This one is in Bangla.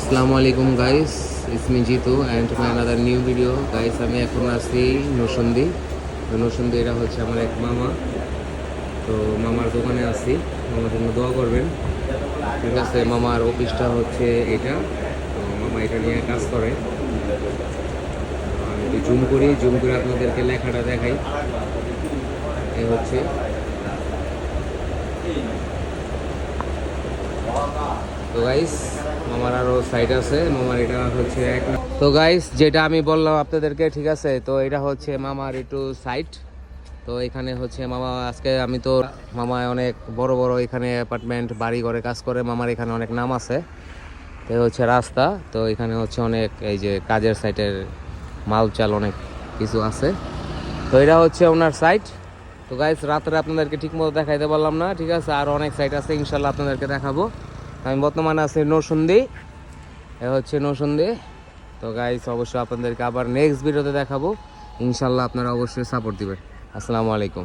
আসসালামু আলাইকুম guys, it's me Jitu and my another new video. Guys আমি এখন আছি নরসিংদী। তো নরসিংদী এটা হচ্ছে আমার এক মামা। তো মামার দোকানে আছি, মামার জন্য দোয়া করবেন। ঠিক আছে, মামার অফিসটা হচ্ছে এটা। তো মামা এটা নিয়ে কাজ করে। আমি একটু জুম করে আপনাদেরকে লেখাটা দেখাই। এই হচ্ছে তো গাইস, মামার আরও সাইট আছে। মামার এটা হচ্ছে তো গাইস, যেটা আমি বললাম আপনাদেরকে, ঠিক আছে। তো এটা হচ্ছে মামার একটু সাইট। তো এখানে হচ্ছে মামা আজকে আমি তো মামা অনেক বড় বড় এখানে অ্যাপার্টমেন্ট বাড়ি ঘরে কাজ করে। মামার এখানে অনেক নাম আছে। তো হচ্ছে রাস্তা, তো এখানে হচ্ছে অনেক এই যে কাজের সাইটের মাল চাল অনেক কিছু আছে। তো এটা হচ্ছে ওনার সাইট। তো গাইস, রাত্রে আপনাদেরকে ঠিক মতো দেখাইতে পারলাম না, ঠিক আছে। আর অনেক সাইট আছে, ইনশাল্লাহ আপনাদেরকে দেখাবো। আমি বর্তমানে আছি নরসিংদী। এ হচ্ছে নরসিংদী। তো গাইস, অবশ্যই আপনাদেরকে আবার নেক্সট ভিডিওতে দেখাবো। ইনশাল্লাহ আপনারা অবশ্যই সাপোর্ট দিবেন। আসসালামু আলাইকুম।